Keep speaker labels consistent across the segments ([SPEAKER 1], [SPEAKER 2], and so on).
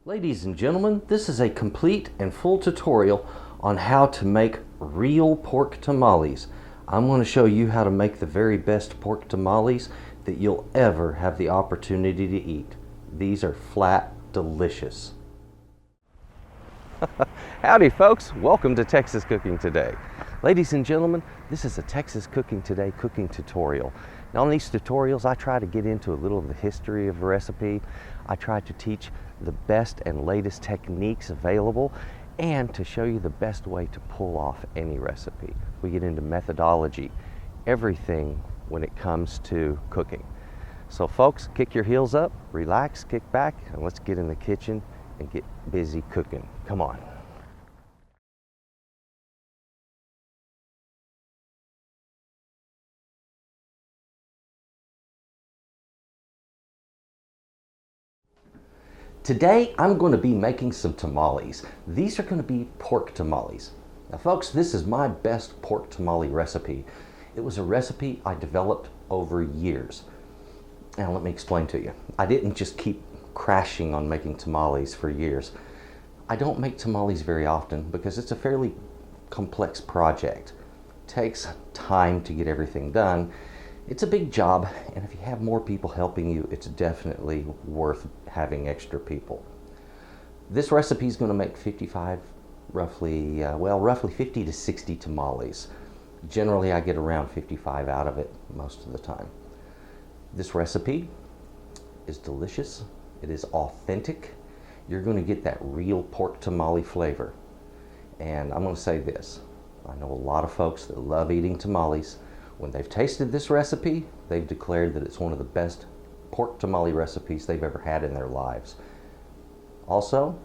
[SPEAKER 1] Ladies and gentlemen, this is a complete and full tutorial on how to make real pork tamales. I'm going to show you how to make the very best pork tamales that you'll ever have the opportunity to eat. These are flat delicious. Howdy folks, welcome to Texas Cooking Today. Ladies and gentlemen, this is a Texas Cooking Today cooking tutorial. Now on these tutorials I try to get into a little of the history of a recipe. I try to teach the best and latest techniques available and to show you the best way to pull off any recipe. We get into methodology, everything when it comes to cooking. So folks, kick your heels up, relax, kick back, and let's get in the kitchen and get busy cooking. Come on. Today I'm going to be making some tamales. These are going to be pork tamales. Now folks, this is my best pork tamale recipe. It was a recipe I developed over years. Now let me explain to you. I didn't just keep crashing on making tamales for years. I don't make tamales very often because it's a fairly complex project. It takes time to get everything done. It's a big job, and if you have more people helping you, it's definitely worth having extra people. This recipe is going to make 55, roughly 50 to 60 tamales. Generally, I get around 55 out of it most of the time. This recipe is delicious. It is authentic. You're going to get that real pork tamale flavor. And I'm going to say this. I know a lot of folks that love eating tamales. When they've tasted this recipe, they've declared that it's one of the best pork tamale recipes they've ever had in their lives. Also,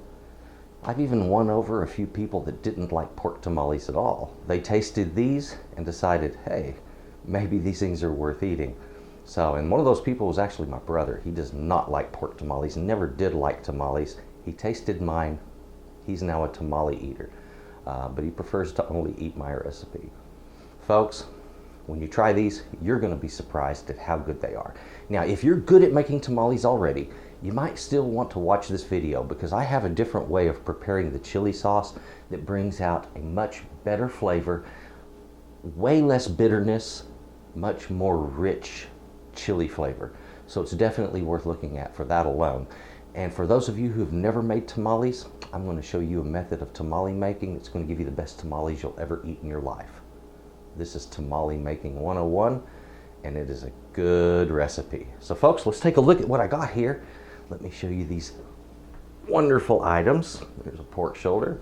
[SPEAKER 1] I've even won over a few people that didn't like pork tamales at all. They tasted these and decided, hey, maybe these things are worth eating. So, and one of those people was actually my brother. He does not like pork tamales, never did like tamales. He tasted mine. He's now a tamale eater, but he prefers to only eat my recipe. Folks, when you try these, you're going to be surprised at how good they are. Now, if you're good at making tamales already, you might still want to watch this video because I have a different way of preparing the chili sauce that brings out a much better flavor, way less bitterness, much more rich chili flavor. So it's definitely worth looking at for that alone. And for those of you who've never made tamales, I'm going to show you a method of tamale making that's going to give you the best tamales you'll ever eat in your life. This is Tamale Making 101, and it is a good recipe. So folks, let's take a look at what I got here. Let me show you these wonderful items. There's a pork shoulder.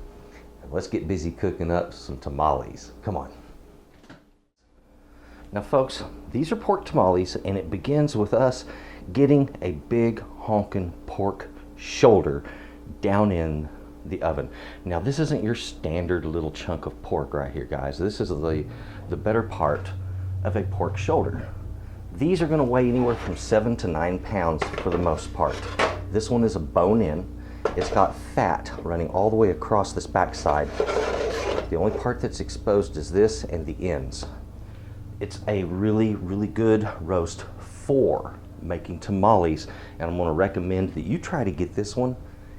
[SPEAKER 1] And let's get busy cooking up some tamales. Come on. Now folks, these are pork tamales, and it begins with us getting a big honkin' pork shoulder down in the oven. Now this isn't your standard little chunk of pork right here, guys. This is the better part of a pork shoulder. These are going to weigh anywhere from 7 to 9 pounds for the most part. This one is a bone-in. It's got fat running all the way across this backside. The only part that's exposed is this and the ends. It's a really, really good roast for making tamales, and I'm going to recommend that you try to get this one.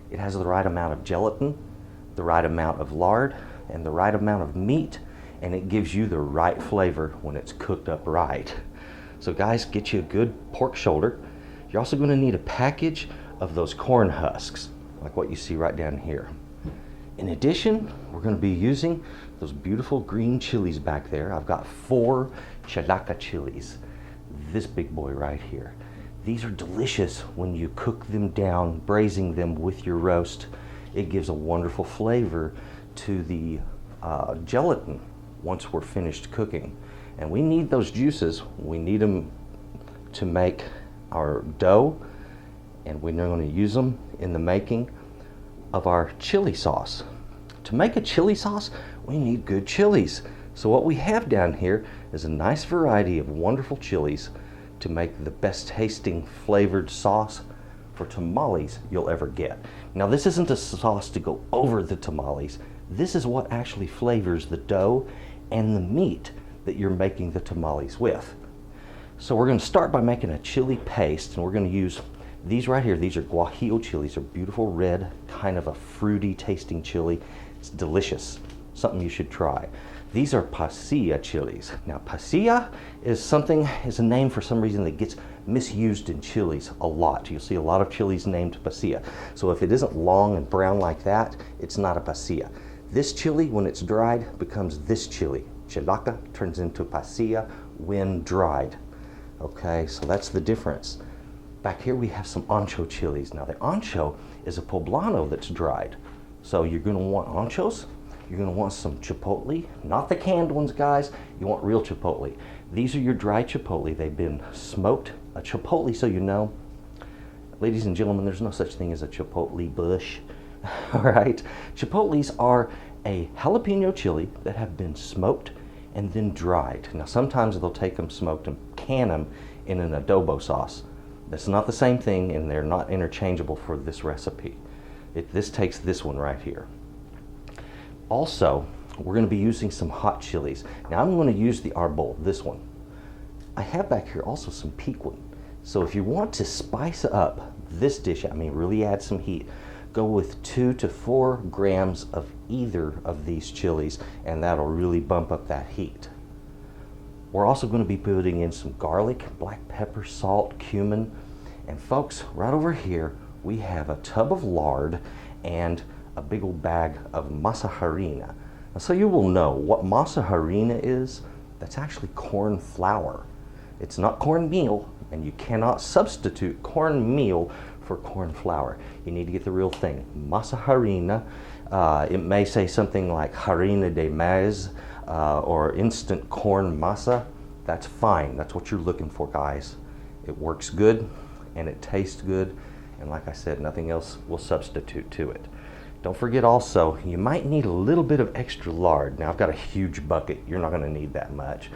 [SPEAKER 1] It has the right amount of gelatin, the right amount of lard, and the right amount of meat, and it gives you the right flavor when it's cooked up right. So guys, get you a good pork shoulder. You're also going to need a package of those corn husks, like what you see right down here. In addition, we're going to be using those beautiful green chilies back there. I've got 4 chalaca chilies, this big boy right here. These are delicious when you cook them down, braising them with your roast. It gives a wonderful flavor to the gelatin once we're finished cooking. And we need those juices. We need them to make our dough, and we're going to use them in the making of our chili sauce. To make a chili sauce, we need good chilies. So what we have down here is a nice variety of wonderful chilies to make the best tasting flavored sauce for tamales you'll ever get. Now this isn't a sauce to go over the tamales. This is what actually flavors the dough and the meat that you're making the tamales with. So we're going to start by making a chili paste, and we're going to use these right here. These are guajillo chilies. They're beautiful red kind of a fruity tasting chili. It's delicious, something you should try. These are pasilla chilies. Now pasilla is a name for some reason that gets misused in chilies a lot. You'll see a lot of chilies named pasilla. So if it isn't long and brown like that, it's not a pasilla. This chili, when it's dried, becomes this chili. Chilaca turns into pasilla when dried. Okay, so that's the difference. Back here we have some ancho chilies. Now the ancho is a poblano that's dried. So you're gonna want anchos. You're gonna want some chipotle, not the canned ones, guys. You want real chipotle. These are your dry chipotle. They've been smoked. A chipotle, so you know, ladies and gentlemen, there's no such thing as a chipotle bush. All right, chipotles are a jalapeno chili that have been smoked and then dried. Now sometimes they'll take them smoked and can them in an adobo sauce. That's not the same thing, and they're not interchangeable for this recipe. This takes this one right here. Also, we're going to be using some hot chilies. Now I'm going to use the arbol, this one. I have back here also some piquin. So if you want to spice up this dish, I mean really add some heat, go with 2 to 4 grams of either of these chilies, and that'll really bump up that heat. We're also going to be putting in some garlic, black pepper, salt, cumin, and folks, right over here we have a tub of lard and a big old bag of masa harina. So you will know what masa harina is. That's actually corn flour. It's not cornmeal, and you cannot substitute cornmeal for corn flour. You need to get the real thing. Masa harina. It may say something like harina de maíz or instant corn masa. That's fine. That's what you're looking for, guys. It works good and it tastes good, and like I said, nothing else will substitute to it. Don't forget also, you might need a little bit of extra lard. Now I've got a huge bucket. You're not going to need that much.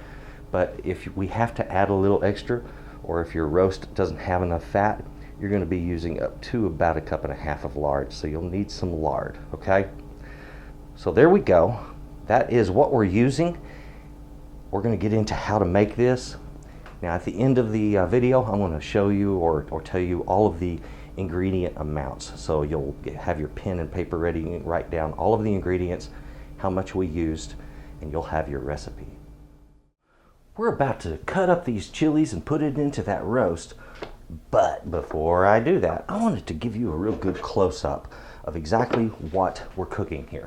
[SPEAKER 1] But if we have to add a little extra, or if your roast doesn't have enough fat, you're going to be using up to about 1.5 cups of lard. So you'll need some lard, okay? So there we go. That is what we're using. We're going to get into how to make this. Now at the end of the video, I'm going to show you or tell you all of the ingredient amounts. So you'll have your pen and paper ready and write down all of the ingredients, how much we used, and you'll have your recipe. We're about to cut up these chilies and put it into that roast, but before I do that, I wanted to give you a real good close-up of exactly what we're cooking here.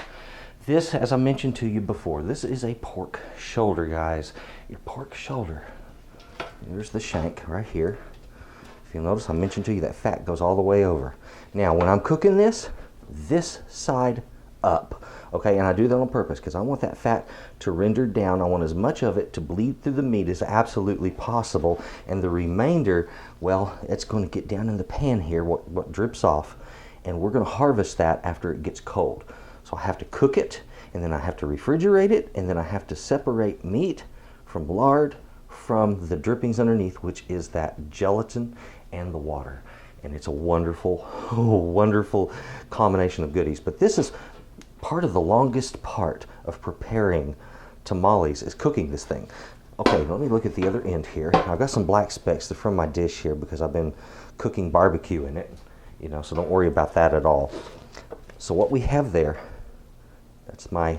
[SPEAKER 1] This, as I mentioned to you before, this is a pork shoulder, guys. Your pork shoulder. There's the shank right here. If you'll notice, I mentioned to you that fat goes all the way over. Now, when I'm cooking this side up, okay, and I do that on purpose because I want that fat to render down. I want as much of it to bleed through the meat as absolutely possible, and the remainder, well, it's going to get down in the pan here, what drips off, and we're going to harvest that after it gets cold. So I have to cook it, and then I have to refrigerate it, and then I have to separate meat from lard from the drippings underneath, which is that gelatin and the water. And it's a wonderful, wonderful combination of goodies. But this is part of the longest part of preparing tamales, is cooking this thing. Okay, let me look at the other end here. I've got some black specks. They're from my dish here because I've been cooking barbecue in it, you know, so don't worry about that at all. So what we have there, that's my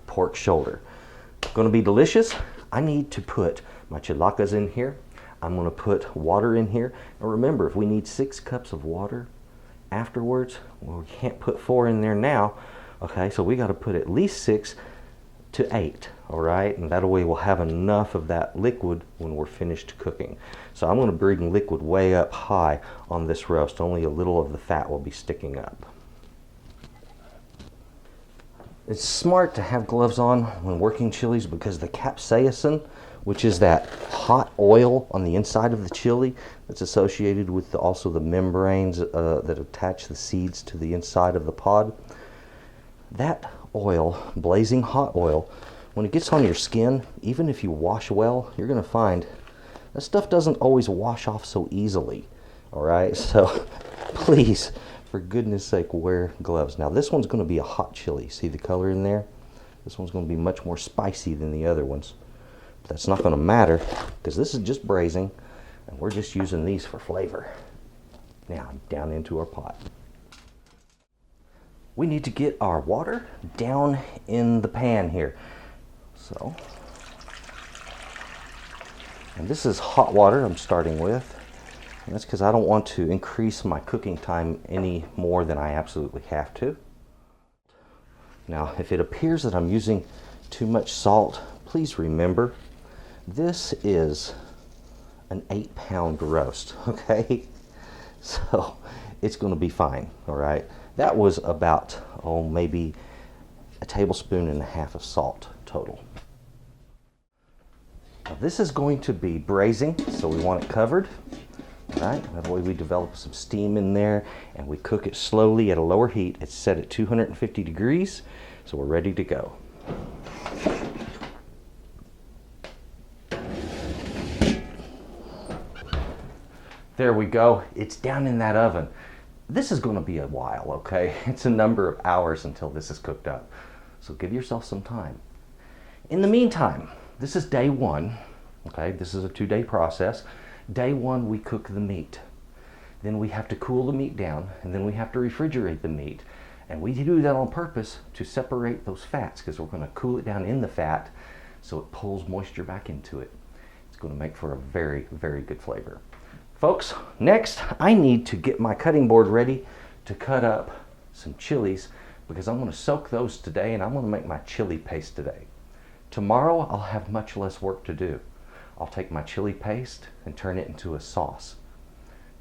[SPEAKER 1] pork shoulder. Going to be delicious. I need to put my chilacas in here. I'm going to put water in here. And remember, if we need 6 cups of water afterwards, well, we can't put 4 in there now. Okay, so we got to put at least 6 to 8. All right, and that way we'll have enough of that liquid when we're finished cooking. So I'm going to bring liquid way up high on this roast. Only a little of the fat will be sticking up. It's smart to have gloves on when working chilies because the capsaicin, which is that hot oil on the inside of the chili that's associated with also the membranes that attach the seeds to the inside of the pod, that oil, blazing hot oil, when it gets on your skin, even if you wash well, you're going to find that stuff doesn't always wash off so easily. All right, so please, for goodness sake, wear gloves. Now this one's going to be a hot chili. See the color in there? This one's going to be much more spicy than the other ones. But that's not going to matter because this is just braising and we're just using these for flavor. Now down into our pot. we need to get our water down in the pan here. So, and this is hot water I'm starting with. And that's because I don't want to increase my cooking time any more than I absolutely have to. Now, if it appears that I'm using too much salt, please remember, this is an 8-pound roast, okay? So it's going to be fine, all right? That was about, maybe a tablespoon and a half of salt total. Now this is going to be braising, so we want it covered. All right, that way we develop some steam in there and we cook it slowly at a lower heat. It's set at 250 degrees, so we're ready to go. There we go, it's down in that oven. This is going to be a while, okay? It's a number of hours until this is cooked up, so give yourself some time. In the meantime, this is day one, okay? This is a 2-day process. Day one, we cook the meat. Then we have to cool the meat down, and then we have to refrigerate the meat. And we do that on purpose to separate those fats, because we're going to cool it down in the fat so it pulls moisture back into it. It's going to make for a very, very good flavor. Folks, next I need to get my cutting board ready to cut up some chilies, because I'm going to soak those today and I'm going to make my chili paste today. Tomorrow I'll have much less work to do. I'll take my chili paste and turn it into a sauce.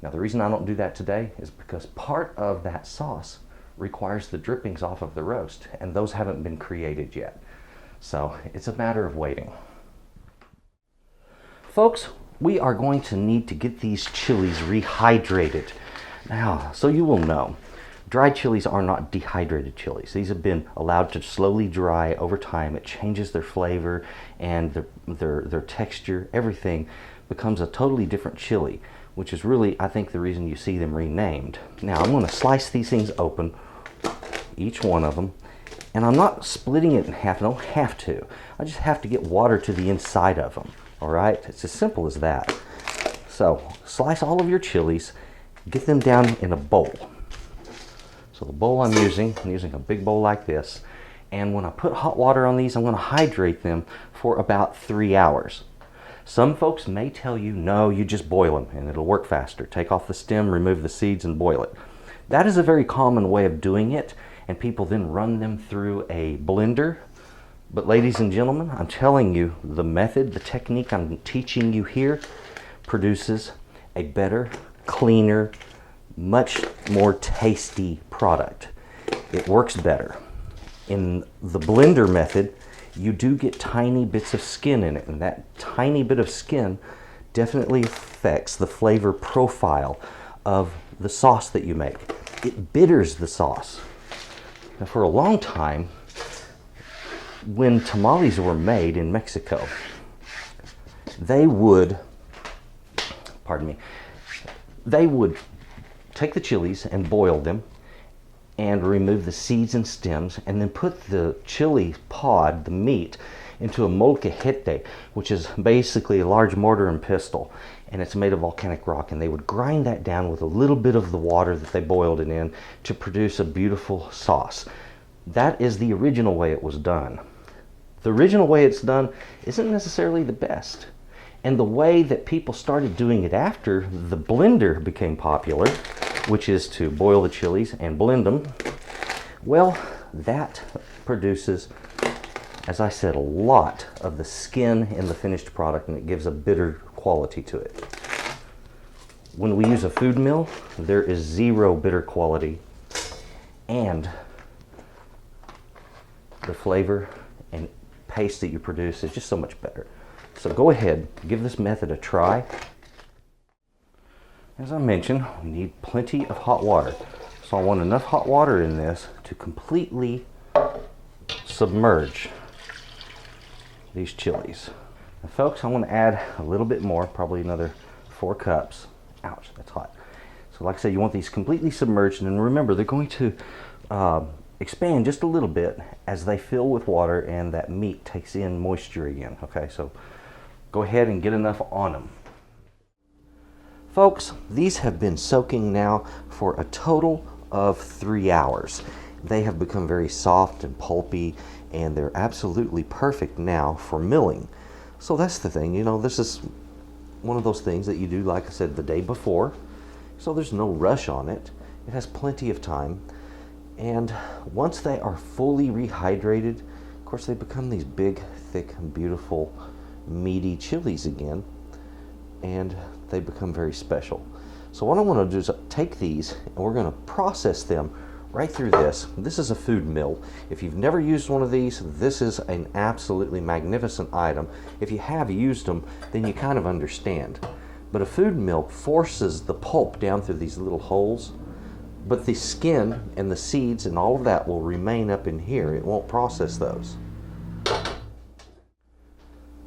[SPEAKER 1] Now the reason I don't do that today is because part of that sauce requires the drippings off of the roast, and those haven't been created yet. So it's a matter of waiting. Folks, we are going to need to get these chilies rehydrated. Now, so you will know, dried chilies are not dehydrated chilies. These have been allowed to slowly dry over time. It changes their flavor and their texture. Everything becomes a totally different chili, which is really, I think, the reason you see them renamed. Now, I'm going to slice these things open, each one of them, and I'm not splitting it in half. I don't have to. I just have to get water to the inside of them. All right? It's as simple as that. So, slice all of your chilies, get them down in a bowl. So the bowl I'm using a big bowl like this, and when I put hot water on these, I'm going to hydrate them for about 3 hours. Some folks may tell you, no, you just boil them and it'll work faster. Take off the stem, remove the seeds, and boil it. That is a very common way of doing it, and people then run them through a blender. But ladies and gentlemen, I'm telling you, the method, the technique I'm teaching you here produces a better, cleaner, much more tasty product. It works better. In the blender method, you do get tiny bits of skin in it, and that tiny bit of skin definitely affects the flavor profile of the sauce that you make. It bitters the sauce. Now, for a long time, when tamales were made in Mexico, they would take the chilies and boil them and remove the seeds and stems, and then put the chili pod, the meat, into a molcajete, which is basically a large mortar and pestle, and it's made of volcanic rock, and they would grind that down with a little bit of the water that they boiled it in to produce a beautiful sauce. That is the original way it was done. The original way it's done isn't necessarily the best. And the way that people started doing it after the blender became popular, which is to boil the chilies and blend them, well, that produces, as I said, a lot of the skin in the finished product, and it gives a bitter quality to it. When we use a food mill, there is zero bitter quality, and the flavor and paste that you produce is just so much better. So go ahead, give this method a try. As I mentioned, we need plenty of hot water. So I want enough hot water in this to completely submerge these chilies. Now, folks, I want to add a little bit more, probably another 4 cups. Ouch, that's hot. So like I said, you want these completely submerged, and remember, they're going to expand just a little bit as they fill with water and that meat takes in moisture again. Okay, so go ahead and get enough on them. Folks, these have been soaking now for a total of 3 hours. they have become very soft and pulpy, and they're absolutely perfect now for milling. So that's the thing, you know, this is one of those things that you do, like I said, the day before. So there's no rush on it. It has plenty of time. And once they are fully rehydrated, of course, they become these big, thick, beautiful, meaty chilies again. And they become very special. So what I want to do is take these and we're going to process them right through this. This is a food mill. If you've never used one of these, this is an absolutely magnificent item. If you have used them, then you kind of understand. But a food mill forces the pulp down through these little holes, but the skin and the seeds and all of that will remain up in here. It won't process those.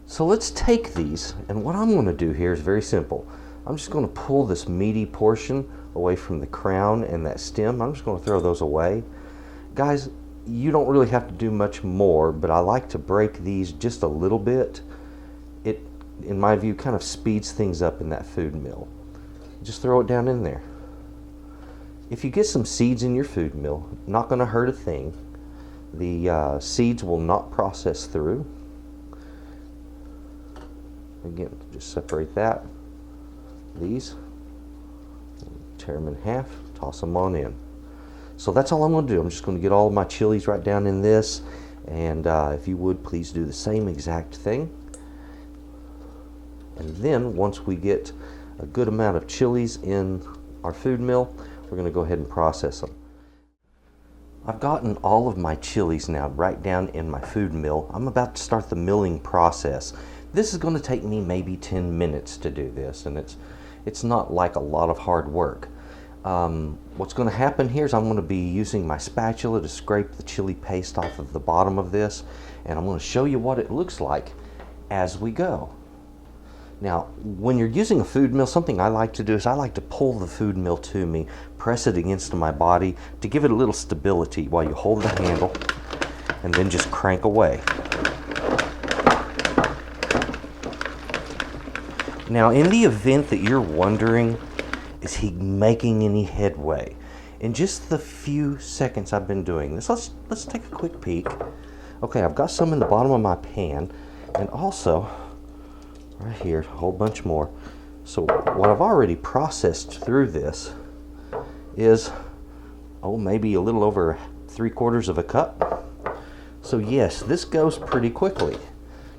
[SPEAKER 1] So let's take these, and what I'm going to do here is very simple. I'm just going to pull this meaty portion away from the crown and that stem. I'm just going to throw those away. Guys, you don't really have to do much more, but I like to break these just a little bit. It, in my view, kind of speeds things up in that food mill. Just throw it down in there. If you get some seeds in your food mill, not going to hurt a thing. The seeds will not process through. Again, just separate that. These, tear them in half, toss them on in. So that's all I'm going to do. I'm just going to get all of my chilies right down in this, and if you would, please do the same exact thing. And then once we get a good amount of chilies in our food mill, we're going to go ahead and process them. I've gotten all of my chilies now right down in my food mill. I'm about to start the milling process. This is going to take me maybe 10 minutes to do this, and it's not like a lot of hard work. What's going to happen here is I'm going to be using my spatula to scrape the chili paste off of the bottom of this, and I'm going to show you what it looks like as we go. Now, when you're using a food mill, something I like to do is I like to pull the food mill to me, press it against my body to give it a little stability while you hold the handle, and then just crank away. Now, in the event that you're wondering, is he making any headway? In just the few seconds I've been doing this, let's take a quick peek. Okay, I've got some in the bottom of my pan, and also right here, a whole bunch more. So what I've already processed through this is, maybe a little over 3/4 of a cup. So yes, this goes pretty quickly.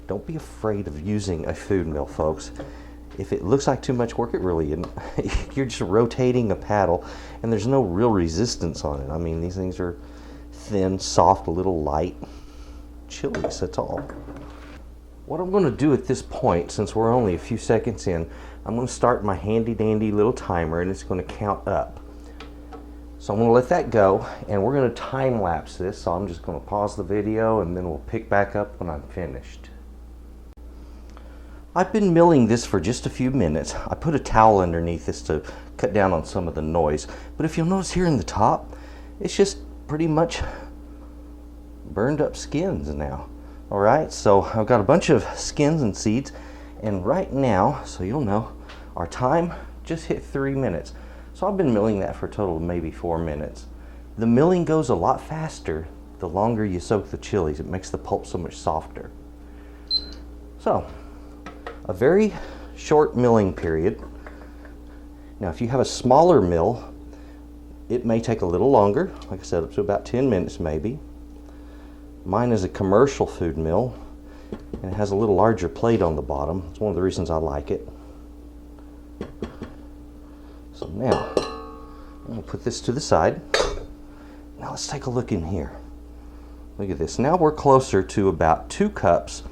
[SPEAKER 1] Don't be afraid of using a food mill, folks. If it looks like too much work, it really isn't. You're just rotating a paddle, and there's no real resistance on it. I mean, these things are thin, soft, a little light chilies, that's all. What I'm going to do at this point, since we're only a few seconds in, I'm going to start my handy dandy little timer, and it's going to count up. So I'm going to let that go, and we're going to time lapse this. So I'm just going to pause the video, and then we'll pick back up when I'm finished. I've been milling this for just a few minutes. I put a towel underneath this to cut down on some of the noise. But if you'll notice here in the top, it's just pretty much burned up skins now. All right, so I've got a bunch of skins and seeds. And right now, so you'll know, our time just hit 3 minutes. So I've been milling that for a total of maybe 4 minutes. The milling goes a lot faster the longer you soak the chilies. It makes the pulp so much softer. So, a very short milling period. Now, if you have a smaller mill, it may take a little longer. Like I said, up to about 10 minutes maybe. Mine is a commercial food mill, and it has a little larger plate on the bottom. It's one of the reasons I like it. So now, I'm going to put this to the side. Now let's take a look in here. Look at this. Now we're closer to about 2 cups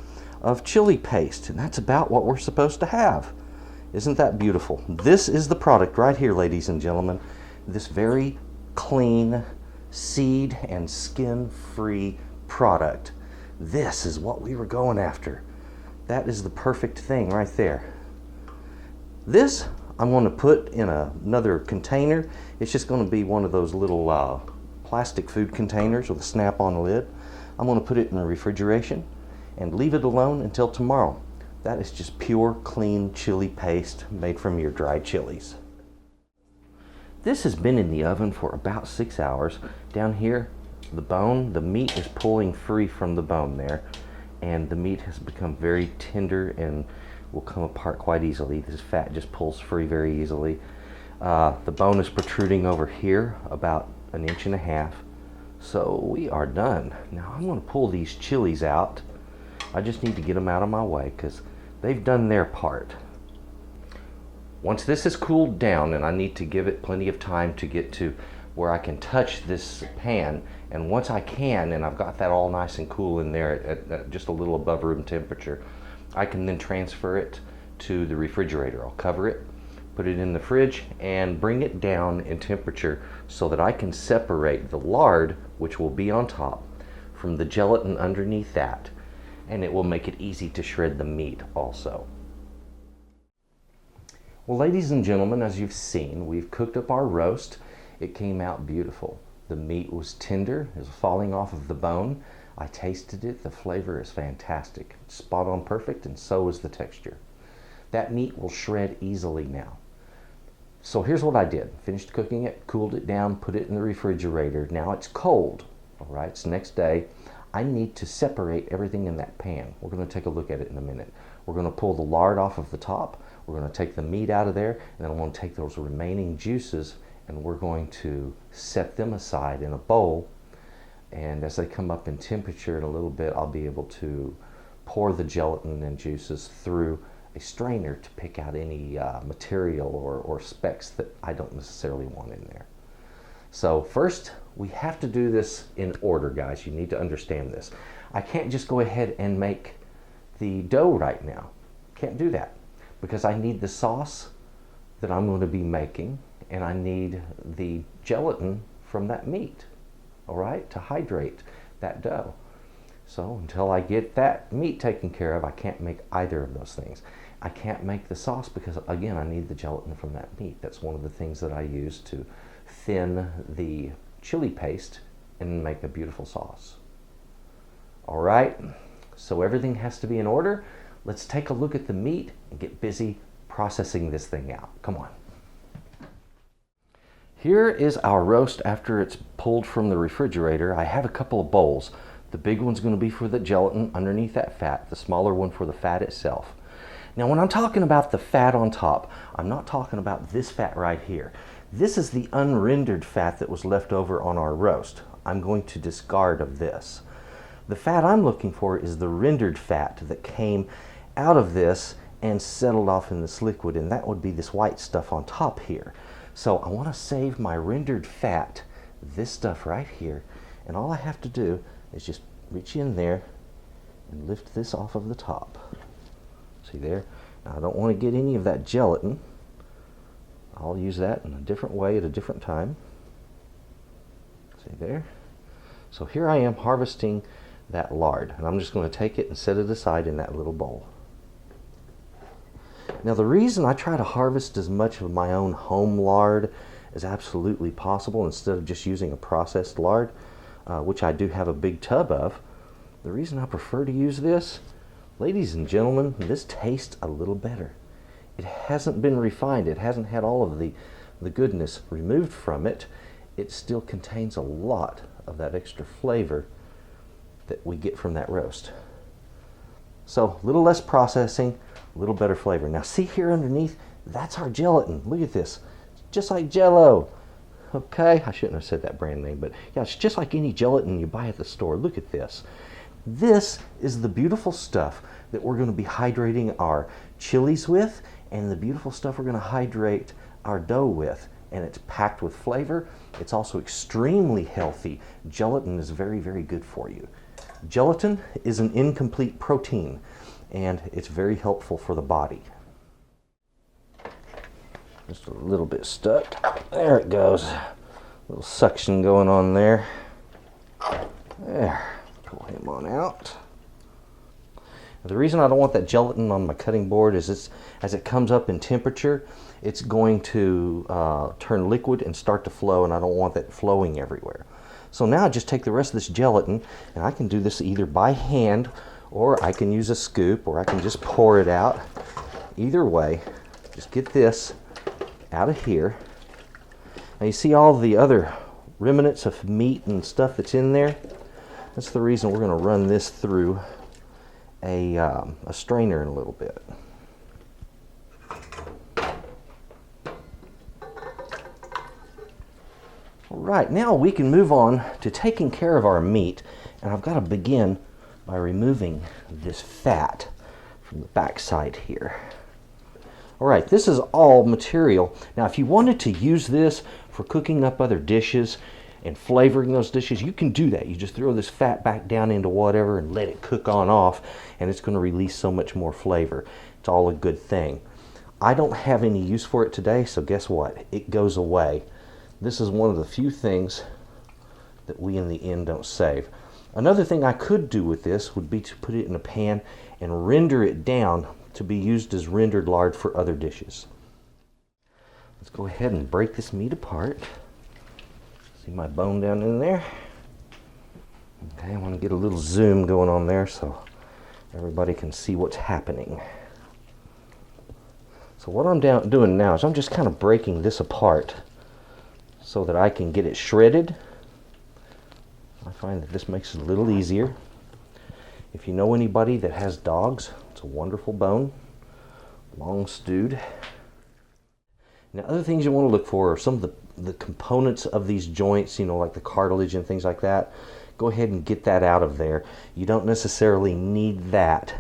[SPEAKER 1] of chili paste, and that's about what we're supposed to have. Isn't that beautiful? This is the product right here, ladies and gentlemen. This very clean, seed and skin-free product. This is what we were going after. That is the perfect thing right there. This I'm going to put in another container. It's just going to be one of those little plastic food containers with a snap-on lid. I'm going to put it in the refrigeration and leave it alone until tomorrow. That is just pure, clean chili paste made from your dried chilies. This has been in the oven for about 6 hours. Down here, The bone, the meat is pulling free from the bone there, and the meat has become very tender and will come apart quite easily. This fat just pulls free very easily. The bone is protruding over here about 1.5 inches. So we are done. Now I'm going to pull these chilies out. I just need to get them out of my way because they've done their part. Once this has cooled down, and I need to give it plenty of time to get to where I can touch this pan, and once I can, and I've got that all nice and cool in there at just a little above room temperature, I can then transfer it to the refrigerator. I'll cover it, put it in the fridge, and bring it down in temperature so that I can separate the lard, which will be on top, from the gelatin underneath that, and it will make it easy to shred the meat also. Well, ladies and gentlemen, as you've seen, we've cooked up our roast. It came out beautiful. The meat was tender, it was falling off of the bone. I tasted it, the flavor is fantastic. Spot on perfect, and so is the texture. That meat will shred easily now. So here's what I did. Finished cooking it, cooled it down, put it in the refrigerator. Now it's cold, all right? It's next day. I need to separate everything in that pan. We're gonna take a look at it in a minute. We're gonna pull the lard off of the top. We're gonna take the meat out of there, and then I'm gonna take those remaining juices and we're going to set them aside in a bowl. And as they come up in temperature in a little bit, I'll be able to pour the gelatin and juices through a strainer to pick out any material or specks that I don't necessarily want in there. So first, we have to do this in order, guys. You need to understand this. I can't just go ahead and make the dough right now. Can't do that because I need the sauce that I'm going to be making, and I need the gelatin from that meat, all right, to hydrate that dough. So until I get that meat taken care of, I can't make either of those things. I can't make the sauce because, again, I need the gelatin from that meat. That's one of the things that I use to thin the chili paste and make a beautiful sauce. All right, so everything has to be in order. Let's take a look at the meat and get busy processing this thing out. Come on. Here is our roast after it's pulled from the refrigerator. I have a couple of bowls. The big one's going to be for the gelatin underneath that fat, the smaller one for the fat itself. Now when I'm talking about the fat on top, I'm not talking about this fat right here. This is the unrendered fat that was left over on our roast. I'm going to discard of this. The fat I'm looking for is the rendered fat that came out of this and settled off in this liquid, and that would be this white stuff on top here. So I want to save my rendered fat, this stuff right here, and all I have to do is just reach in there and lift this off of the top. See there? Now I don't want to get any of that gelatin. I'll use that in a different way at a different time. See there? So here I am harvesting that lard, and I'm just going to take it and set it aside in that little bowl. Now the reason I try to harvest as much of my own home lard as absolutely possible instead of just using a processed lard, which I do have a big tub of, the reason I prefer to use this, ladies and gentlemen, this tastes a little better. It hasn't been refined. It hasn't had all of the goodness removed from it. It still contains a lot of that extra flavor that we get from that roast. So a little less processing, a little better flavor. Now see here underneath, that's our gelatin. Look at this, just like Jell-O. Okay, I shouldn't have said that brand name, but yeah, it's just like any gelatin you buy at the store. Look at this. This is the beautiful stuff that we're going to be hydrating our chilies with, and the beautiful stuff we're going to hydrate our dough with. And it's packed with flavor. It's also extremely healthy. Gelatin is very, very good for you. Gelatin is an incomplete protein, and it's very helpful for the body. Just a little bit stuck. There it goes. A little suction going on there. There. Pull him on out. The reason I don't want that gelatin on my cutting board is as it comes up in temperature, it's going to turn liquid and start to flow, and I don't want that flowing everywhere. So now I just take the rest of this gelatin, and I can do this either by hand, or I can use a scoop, or I can just pour it out. Either way, just get this out of here. Now you see all the other remnants of meat and stuff that's in there. That's the reason we're going to run this through a strainer in a little bit. All right, now we can move on to taking care of our meat, and I've got to begin by removing this fat from the back side here. All right, this is all material. Now, if you wanted to use this for cooking up other dishes and flavoring those dishes, you can do that. You just throw this fat back down into whatever and let it cook on off, and it's going to release so much more flavor. It's all a good thing. I don't have any use for it today, so guess what? It goes away. This is one of the few things that we in the end don't save. Another thing I could do with this would be to put it in a pan and render it down to be used as rendered lard for other dishes. Let's go ahead and break this meat apart. See my bone down in there? Okay, I want to get a little zoom going on there so everybody can see what's happening. So what I'm doing now is I'm just kind of breaking this apart so that I can get it shredded. I find that this makes it a little easier. If you know anybody that has dogs, it's a wonderful bone, long stewed. Now, other things you want to look for are some of the components of these joints, you know, like the cartilage and things like that. Go ahead and get that out of there. You don't necessarily need that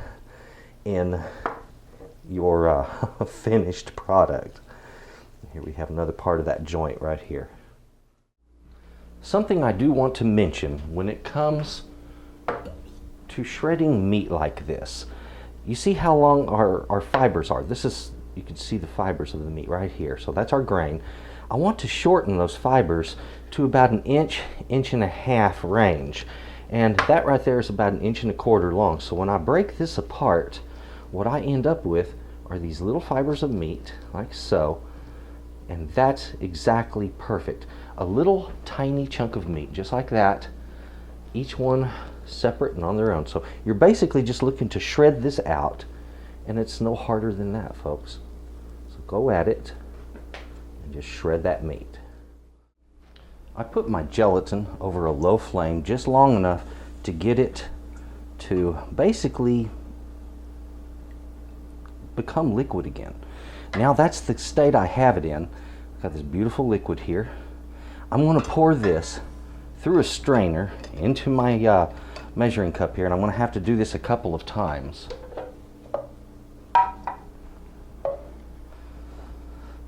[SPEAKER 1] in your finished product. Here we have another part of that joint right here. Something I do want to mention when it comes to shredding meat like this. You see how long our fibers are. This is, you can see the fibers of the meat right here. So that's our grain. I want to shorten those fibers to about an inch, inch and a half range. And that right there is about an inch and a quarter long. So when I break this apart, what I end up with are these little fibers of meat, like so. And that's exactly perfect. A little tiny chunk of meat, just like that. Each one separate and on their own. So you're basically just looking to shred this out, and it's no harder than that, folks. So go at it and just shred that meat. I put my gelatin over a low flame just long enough to get it to basically become liquid again. Now that's the state I have it in. I've got this beautiful liquid here. I'm going to pour this through a strainer into my measuring cup here, and I'm going to have to do this a couple of times.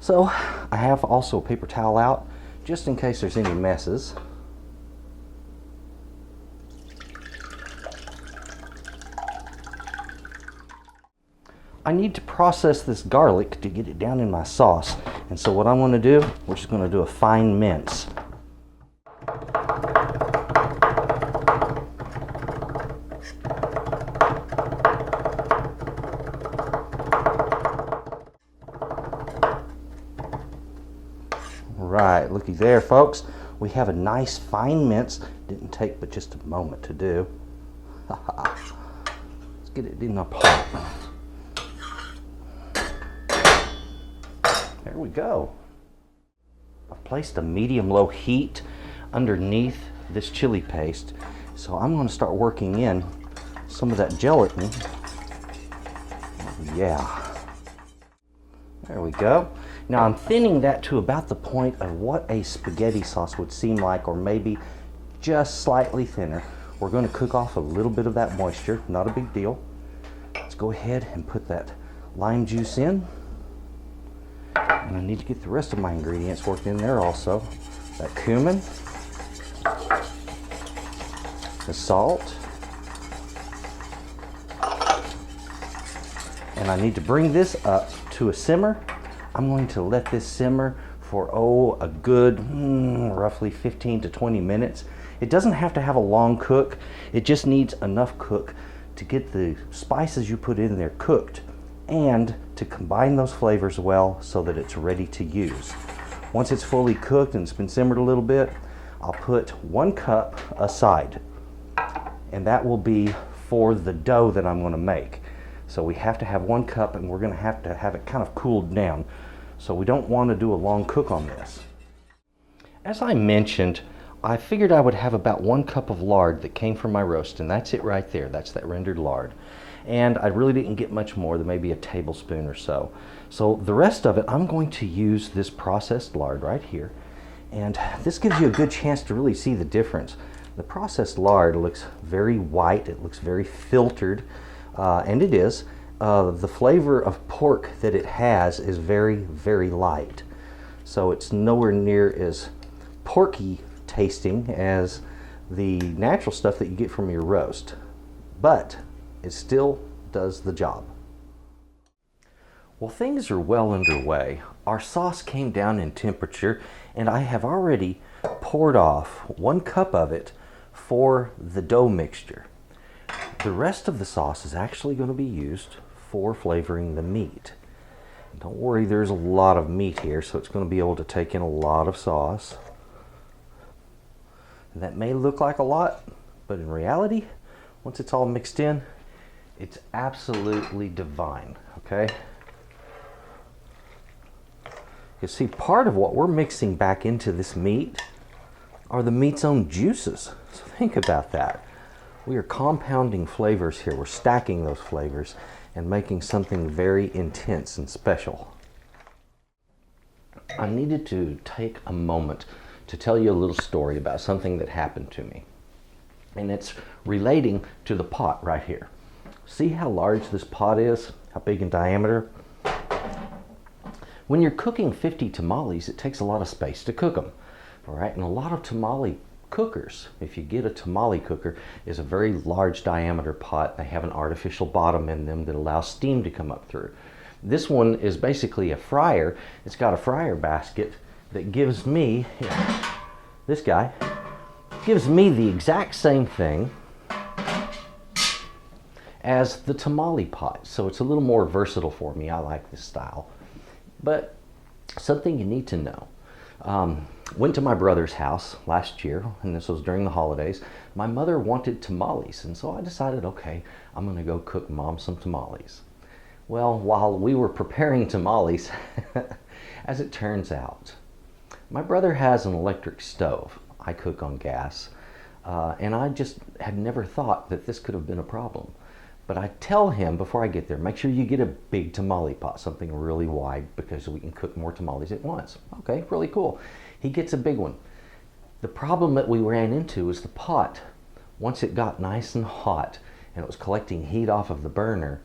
[SPEAKER 1] So I have also a paper towel out just in case there's any messes. I need to process this garlic to get it down in my sauce, and so what I'm going to do, we're just going to do a fine mince. Right, looky there, folks. We have a nice fine mince. Didn't take but just a moment to do. Let's get it in our pot. There we go. I've placed a medium-low heat underneath this chili paste, so I'm going to start working in some of that gelatin. Yeah. There we go. Now I'm thinning that to about the point of what a spaghetti sauce would seem like, or maybe just slightly thinner. We're going to cook off a little bit of that moisture, not a big deal. Let's go ahead and put that lime juice in. And I need to get the rest of my ingredients worked in there also. That cumin, the salt, and I need to bring this up to a simmer. I'm going to let this simmer for a good roughly 15 to 20 minutes. It doesn't have to have a long cook. It just needs enough cook to get the spices you put in there cooked and to combine those flavors well so that it's ready to use. Once it's fully cooked and it's been simmered a little bit, I'll put 1 cup aside, and that will be for the dough that I'm going to make. So we have to have 1 cup, and we're going to have it kind of cooled down. So we don't want to do a long cook on this. As I mentioned, I figured I would have about 1 cup of lard that came from my roast, and that's it right there. That's that rendered lard. And I really didn't get much more than maybe a tablespoon or so. So the rest of it, I'm going to use this processed lard right here. And this gives you a good chance to really see the difference. The processed lard looks very white, it looks very filtered, and it is. The flavor of pork that it has is very, very light. So it's nowhere near as porky tasting as the natural stuff that you get from your roast, but it still does the job. Well, things are well underway. Our sauce came down in temperature, and I have already poured off 1 cup of it for the dough mixture. The rest of the sauce is actually going to be used for flavoring the meat. Don't worry, there's a lot of meat here, so it's going to be able to take in a lot of sauce. And that may look like a lot, but in reality, once it's all mixed in, it's absolutely divine, okay? You see, part of what we're mixing back into this meat are the meat's own juices. So think about that. We are compounding flavors here. We're stacking those flavors and making something very intense and special. I needed to take a moment to tell you a little story about something that happened to me. And it's relating to the pot right here. See how large this pot is? How big in diameter? When you're cooking 50 tamales, it takes a lot of space to cook them. All right, and a lot of tamale cookers, if you get a tamale cooker, is a very large diameter pot. They have an artificial bottom in them that allows steam to come up through. This one is basically a fryer. It's got a fryer basket that gives me, here, this guy, gives me the exact same thing as the tamale pot. So it's a little more versatile for me. I like this style. But something you need to know. Went to my brother's house last year, and this was during the holidays. My mother wanted tamales, and so I decided, okay, I'm going to go cook Mom some tamales. Well, while we were preparing tamales, as it turns out, my brother has an electric stove. I cook on gas, and I just had never thought that this could have been a problem. But I tell him before I get there, make sure you get a big tamale pot, something really wide, because we can cook more tamales at once. Okay, really cool. He gets a big one. The problem that we ran into is the pot. Once it got nice and hot and it was collecting heat off of the burner,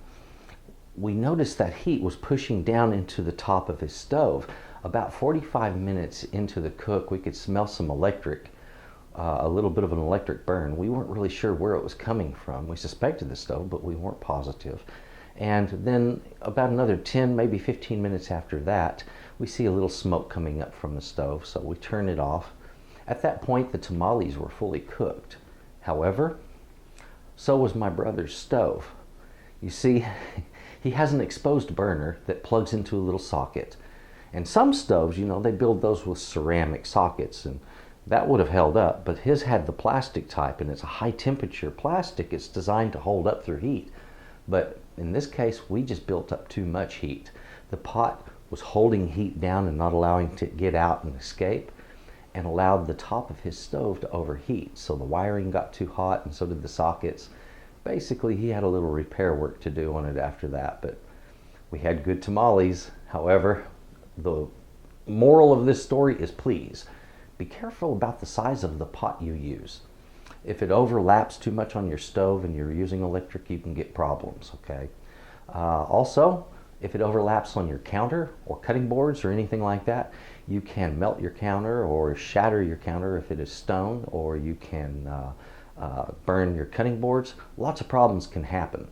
[SPEAKER 1] we noticed that heat was pushing down into the top of his stove. About 45 minutes into the cook, we could smell some electric, a little bit of an electric burn. We weren't really sure where it was coming from. We suspected the stove, but we weren't positive. And then about another 10, maybe 15 minutes after that, we see a little smoke coming up from the stove, so we turn it off. At that point, the tamales were fully cooked. However, so was my brother's stove. You see, he has an exposed burner that plugs into a little socket. And some stoves, you know, they build those with ceramic sockets, and that would have held up, but his had the plastic type, and it's a high temperature plastic. It's designed to hold up through heat. But in this case, we just built up too much heat. The pot was holding heat down and not allowing it to get out and escape, and allowed the top of his stove to overheat. So the wiring got too hot, and so did the sockets. Basically, he had a little repair work to do on it after that, but we had good tamales. However, the moral of this story is, please be careful about the size of the pot you use. If it overlaps too much on your stove and you're using electric, you can get problems, okay? Also, if it overlaps on your counter or cutting boards or anything like that, you can melt your counter or shatter your counter if it is stone, or you can burn your cutting boards. Lots of problems can happen.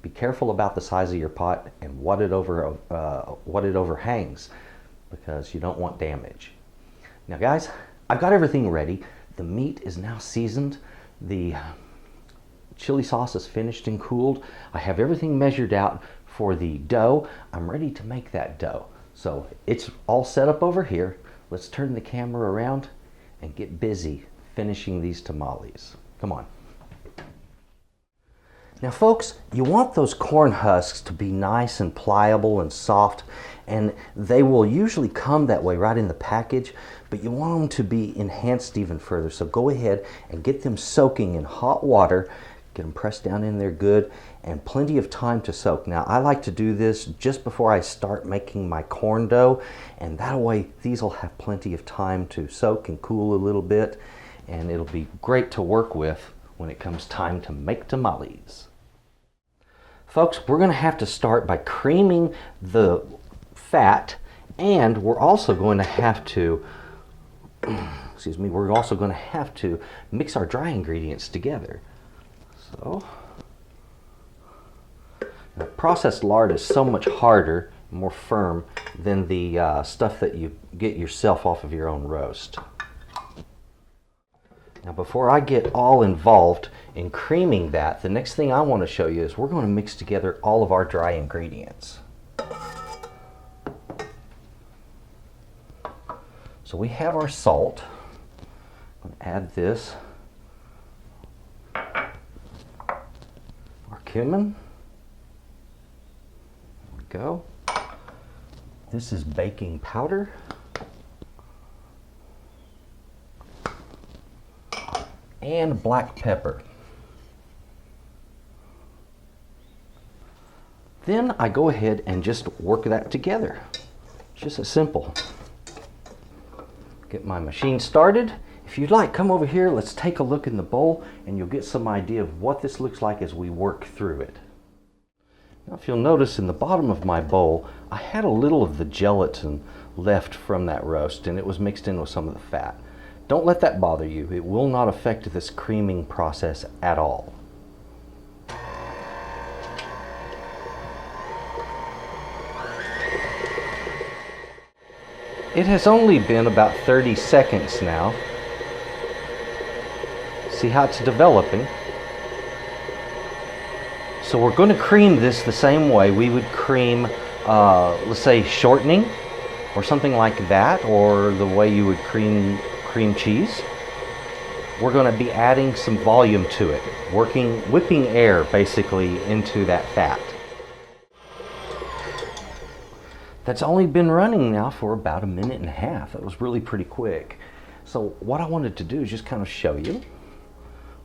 [SPEAKER 1] Be careful about the size of your pot and what it overhangs, because you don't want damage. Now guys, I've got everything ready. The meat is now seasoned. The chili sauce is finished and cooled. I have everything measured out for the dough. I'm ready to make that dough. So it's all set up over here. Let's turn the camera around and get busy finishing these tamales. Come on. Now folks, you want those corn husks to be nice and pliable and soft, and they will usually come that way right in the package, but you want them to be enhanced even further. So go ahead and get them soaking in hot water, get them pressed down in there good, and plenty of time to soak. Now I like to do this just before I start making my corn dough, and that way these will have plenty of time to soak and cool a little bit, and it'll be great to work with when it comes time to make tamales. Folks, we're going to have to start by creaming the fat, and we're also going to have to we're also going to have to mix our dry ingredients together. So now, processed lard is so much harder, more firm than the stuff that you get yourself off of your own roast. Now before I get all involved in creaming that, the next thing I want to show you is we're going to mix together all of our dry ingredients. So we have our salt. I'm going to add this. Our cumin. There we go. This is baking powder. And black pepper. Then I go ahead and just work that together. It's just as simple. Get my machine started. If you'd like, come over here, let's take a look in the bowl, and you'll get some idea of what this looks like as we work through it. Now if you'll notice in the bottom of my bowl, I had a little of the gelatin left from that roast, and it was mixed in with some of the fat. Don't let that bother you. It will not affect this creaming process at all. It has only been about 30 seconds now. See how it's developing? So we're going to cream this the same way we would cream, let's say, shortening or something like that, or the way you would cream cheese. We're going to be adding some volume to it, whipping air basically into that fat. That's only been running now for about 1.5 minutes. That was really pretty quick. So what I wanted to do is just kind of show you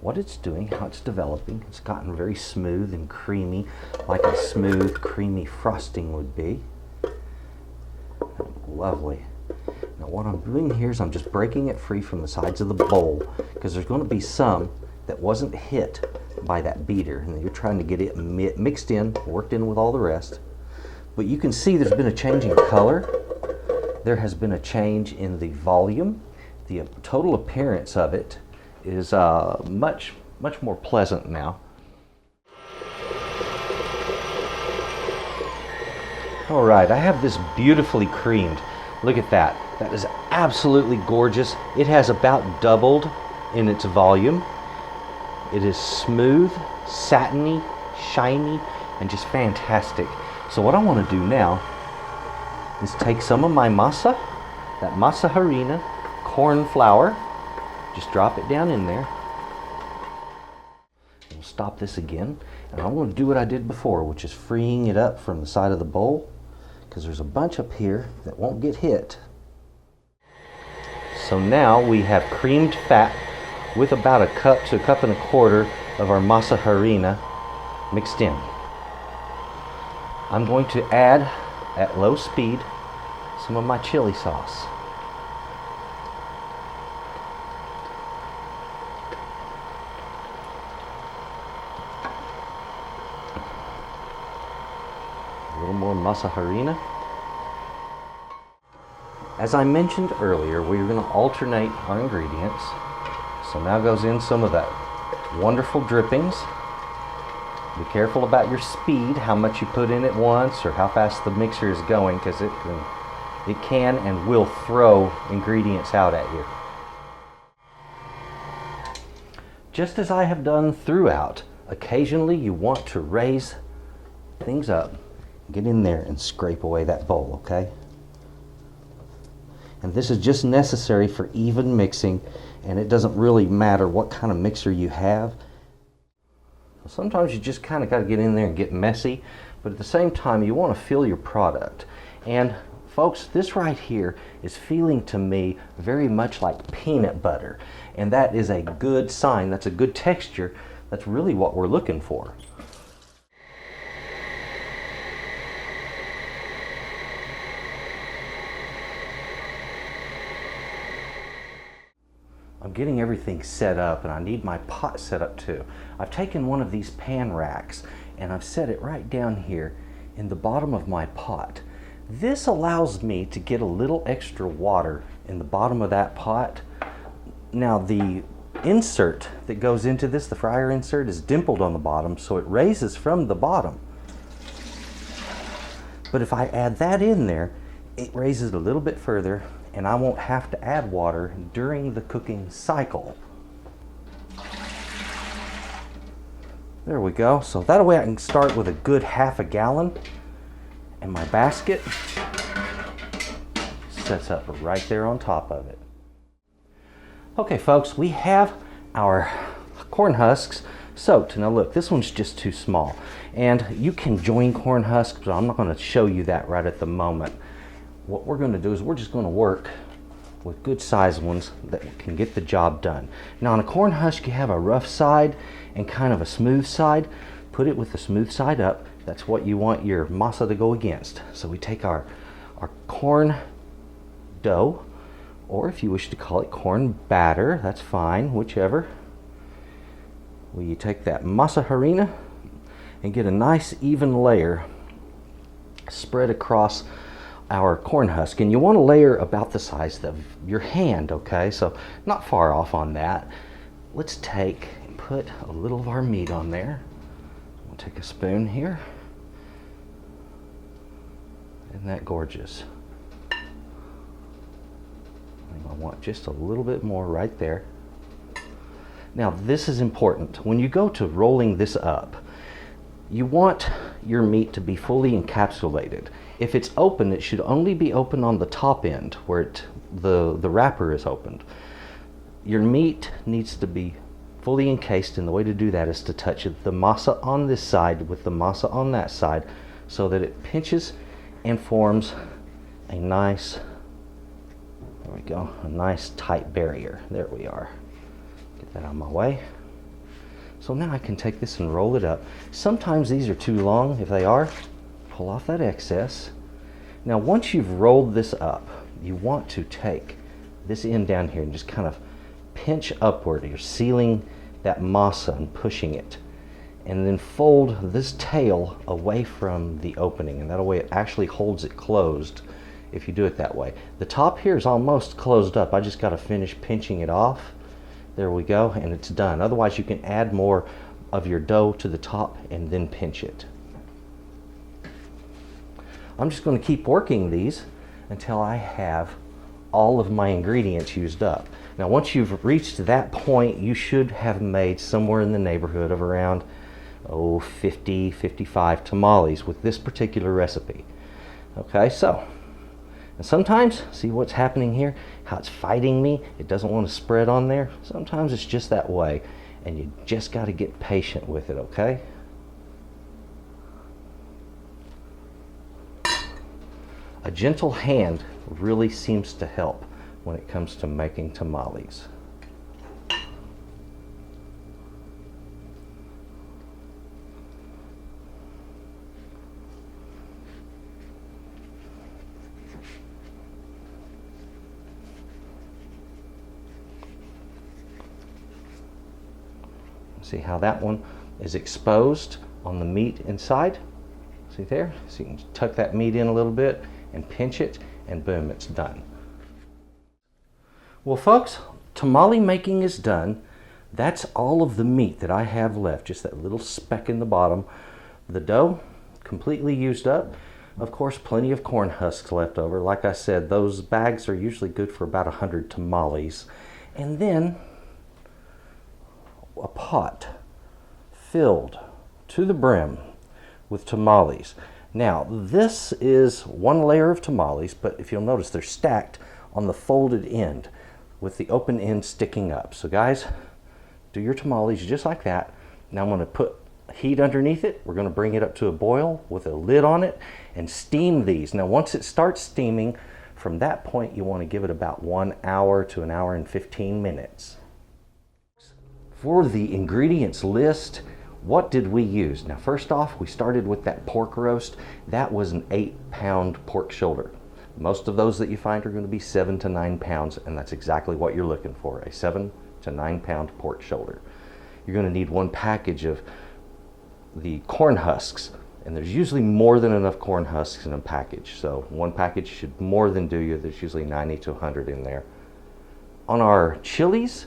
[SPEAKER 1] what it's doing, how it's developing. It's gotten very smooth and creamy, like a smooth, creamy frosting would be. Lovely. Now what I'm doing here is I'm just breaking it free from the sides of the bowl, because there's going to be some that wasn't hit by that beater, and you're trying to get it mixed in, worked in with all the rest. But you can see there's been a change in color. There has been a change in the volume. The total appearance of it is much more pleasant now. All right, I have this beautifully creamed. Look at that. That is absolutely gorgeous. It has about doubled in its volume. It is smooth, satiny, shiny, and just fantastic. So what I want to do now is take some of my masa, that masa harina, corn flour, just drop it down in there. We'll stop this again, and I'm going to do what I did before, which is freeing it up from the side of the bowl, because there's a bunch up here that won't get hit. So now we have creamed fat with about 1 cup to 1.25 cups of our masa harina mixed in. I'm going to add, at low speed, some of my chili sauce. A little more masa harina. As I mentioned earlier, we're going to alternate our ingredients. So now goes in some of that wonderful drippings. Be careful about your speed, how much you put in at once, or how fast the mixer is going, because it can and will throw ingredients out at you. Just as I have done throughout, occasionally you want to raise things up, get in there and scrape away that bowl, okay? And this is just necessary for even mixing, and it doesn't really matter what kind of mixer you have. Sometimes you just kind of got to get in there and get messy, but at the same time you want to feel your product. And folks, this right here is feeling to me very much like peanut butter, and that is a good sign. That's a good texture. That's really what we're looking for. I'm getting everything set up, and I need my pot set up too. I've taken one of these pan racks and I've set it right down here in the bottom of my pot. This allows me to get a little extra water in the bottom of that pot. Now the insert that goes into this, the fryer insert, is dimpled on the bottom, so it raises from the bottom. But if I add that in there, it raises a little bit further, and I won't have to add water during the cooking cycle. There we go. So that way I can start with a good half a gallon, and my basket sets up right there on top of it. Okay folks, we have our corn husks soaked. Now look, this one's just too small, and you can join corn husks, but I'm not going to show you that right at the moment. What we're going to do is we're just going to work with good sized ones that can get the job done. Now on a corn husk you have a rough side and kind of a smooth side. Put it with the smooth side up. That's what you want your masa to go against. So we take our corn dough, or if you wish to call it corn batter, that's fine, whichever. We take that masa harina and get a nice even layer spread across our corn husk, and you want a layer about the size of your hand, okay? So not far off on that. Let's take and put a little of our meat on there. We'll take a spoon here. Isn't that gorgeous? And I want just a little bit more right there. Now this is important. When you go to rolling this up, you want your meat to be fully encapsulated. If it's open, it should only be open on the top end where the wrapper is opened. Your meat needs to be fully encased, and the way to do that is to touch the masa on this side with the masa on that side so that it pinches and forms a nice, there we go, a nice tight barrier. There we are. Get that out of my way. So now I can take this and roll it up. Sometimes these are too long. If they are, pull off that excess. Now once you've rolled this up, you want to take this end down here and just kind of pinch upward. You're sealing that masa and pushing it. And then fold this tail away from the opening, and that way it actually holds it closed if you do it that way. The top here is almost closed up. I just got to finish pinching it off. There we go, and it's done. Otherwise you can add more of your dough to the top and then pinch it. I'm just going to keep working these until I have all of my ingredients used up. Now once you've reached that point, you should have made somewhere in the neighborhood of around 50, 55 tamales with this particular recipe. Okay, so, and sometimes, see what's happening here? How it's fighting me? It doesn't want to spread on there. Sometimes it's just that way, and you just got to get patient with it, okay? A gentle hand really seems to help when it comes to making tamales. See how that one is exposed on the meat inside? See there? So you can tuck that meat in a little bit and pinch it, and boom, it's done. Well folks, tamale making is done. That's all of the meat that I have left, just that little speck in the bottom. The dough completely used up. Of course, plenty of corn husks left over. Like I said, those bags are usually good for about 100 tamales. And then a pot filled to the brim with tamales. Now this is one layer of tamales, but if you'll notice they're stacked on the folded end with the open end sticking up. So guys, do your tamales just like that. Now I'm going to put heat underneath it. We're going to bring it up to a boil with a lid on it and steam these. Now once it starts steaming, from that point you want to give it about 1 hour to 1 hour and 15 minutes. For the ingredients list, what did we use? Now first off, we started with that pork roast. That was an 8-pound pork shoulder. Most of those that you find are going to be 7 to 9 pounds, and that's exactly what you're looking for, a 7 to 9 pound pork shoulder. You're going to need 1 package of the corn husks, and there's usually more than enough corn husks in a package, so 1 package should more than do you. There's usually 90 to 100 in there. On our chilies,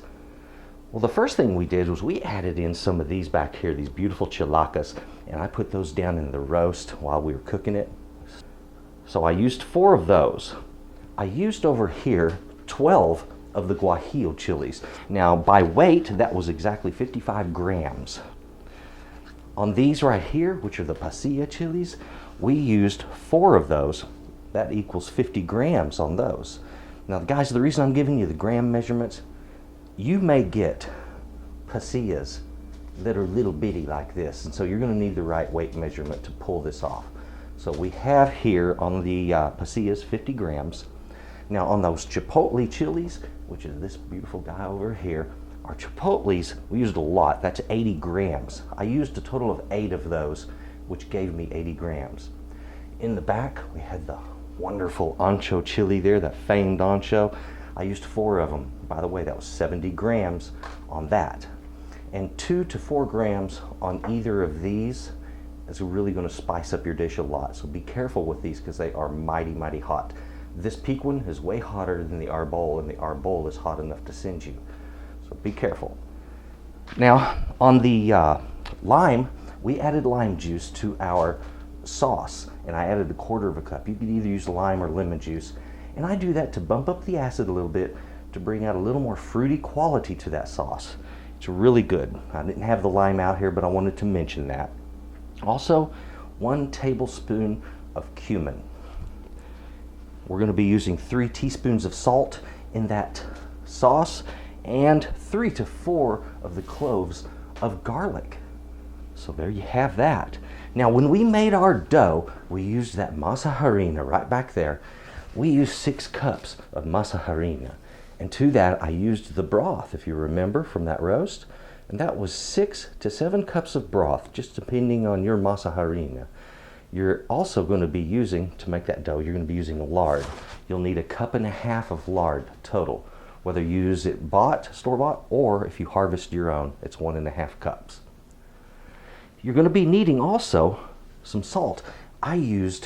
[SPEAKER 1] well, the first thing we did was we added in some of these back here, these beautiful chilacas, and I put those down in the roast while we were cooking it. So I used 4 of those. I used over here 12 of the guajillo chilies. Now by weight, that was exactly 55 grams. On these right here, which are the pasilla chilies, we used 4 of those. That equals 50 grams on those. Now guys, the reason I'm giving you the gram measurements, you may get pasillas that are little bitty like this, and so you're going to need the right weight measurement to pull this off. So we have here on the pasillas 50 grams. Now on those chipotle chilies, which is this beautiful guy over here, our chipotles, we used a lot. That's 80 grams. I used a total of 8 of those, which gave me 80 grams. In the back, we had the wonderful ancho chili there, that famed ancho. I used 4 of them. By the way, that was 70 grams on that. And 2 to 4 grams on either of these is really going to spice up your dish a lot. So be careful with these because they are mighty, mighty hot. This piquin is way hotter than the arbol, and the arbol is hot enough to singe you. So be careful. Now, on the lime, we added lime juice to our sauce, and I added 1/4 cup. You could either use lime or lemon juice. And I do that to bump up the acid a little bit, to bring out a little more fruity quality to that sauce. It's really good. I didn't have the lime out here, but I wanted to mention that. Also, 1 tablespoon of cumin. We're going to be using 3 teaspoons of salt in that sauce and 3 to 4 of the cloves of garlic. So there you have that. Now when we made our dough, we used that masa harina right back there. We used 6 cups of masa harina. And to that I used the broth, if you remember, from that roast. And that was 6 to 7 cups of broth, just depending on your masa harina. You're also going to be using, to make that dough, you're going to be using lard. You'll need 1.5 cups of lard total. Whether you use it store-bought, or if you harvest your own, it's 1.5 cups. You're going to be needing also some salt. I used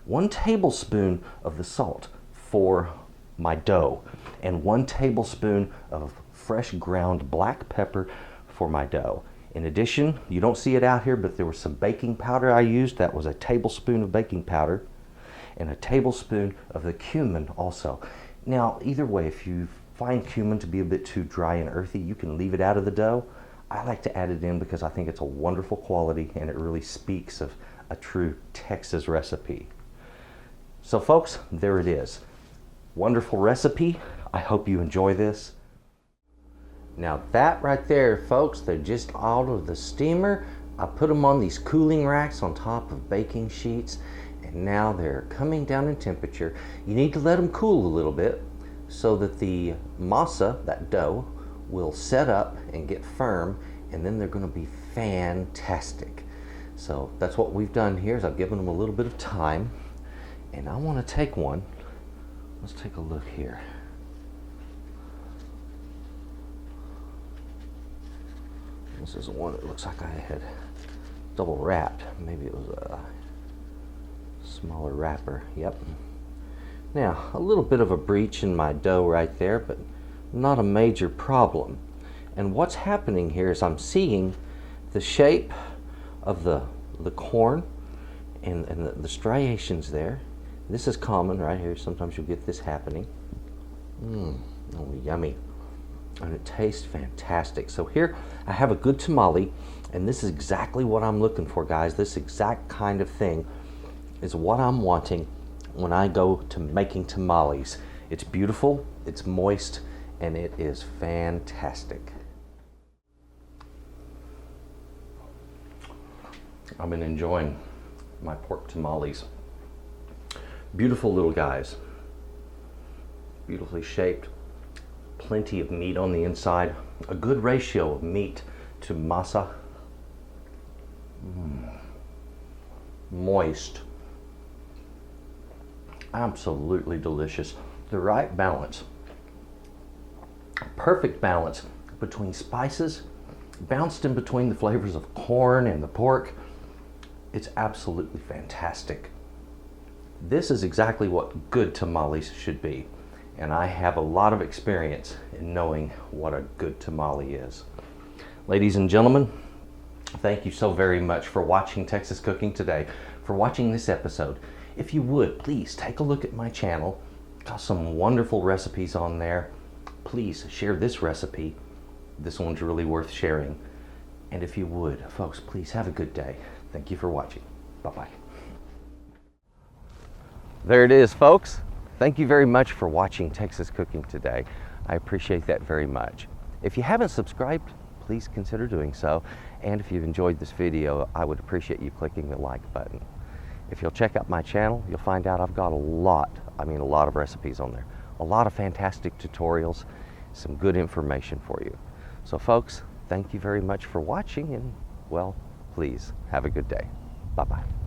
[SPEAKER 1] 1 tablespoon of the salt for my dough and 1 tablespoon of fresh ground black pepper for my dough. In addition, you don't see it out here, but there was some baking powder I used. That was 1 tablespoon of baking powder and 1 tablespoon of the cumin also. Now, either way, if you find cumin to be a bit too dry and earthy, you can leave it out of the dough. I like to add it in because I think it's a wonderful quality and it really speaks of a true Texas recipe. So folks, there it is. Wonderful recipe. I hope you enjoy this. Now that right there, folks, they're just out of the steamer. I put them on these cooling racks on top of baking sheets, and now they're coming down in temperature. You need to let them cool a little bit so that the masa, that dough, will set up and get firm, and then they're going to be fantastic. So that's what we've done here, is I've given them a little bit of time, and I want to take one. Let's take a look here. This is the one that looks like I had double wrapped. Maybe it was a smaller wrapper. Yep. Now, a little bit of a breach in my dough right there, but not a major problem. And what's happening here is I'm seeing the shape of the corn and the striations there. This is common right here. Sometimes you'll get this happening. Oh, yummy. And it tastes fantastic. So here I have a good tamale, and this is exactly what I'm looking for, guys. This exact kind of thing is what I'm wanting when I go to making tamales. It's beautiful, it's moist, and it is fantastic. I've been enjoying my pork tamales. Beautiful little guys, beautifully shaped, plenty of meat on the inside, a good ratio of meat to masa. Moist, absolutely delicious. The right balance, perfect balance between spices, bounced in between the flavors of corn and the pork. It's absolutely fantastic. This is exactly what good tamales should be, and I have a lot of experience in knowing what a good tamale is. Ladies and gentlemen, thank you so very much for watching Texas Cooking Today, for watching this episode. If you would, please take a look at my channel. Got some wonderful recipes on there. Please share this recipe. This one's really worth sharing. And if you would, folks, please have a good day. Thank you for watching. Bye-bye. There it is, folks. Thank you very much for watching Texas Cooking Today. I appreciate that very much. If you haven't subscribed, please consider doing so. And if you've enjoyed this video, I would appreciate you clicking the like button. If you'll check out my channel, you'll find out I've got a lot of recipes on there. A lot of fantastic tutorials, some good information for you. So folks, thank you very much for watching, and well, please have a good day. Bye-bye.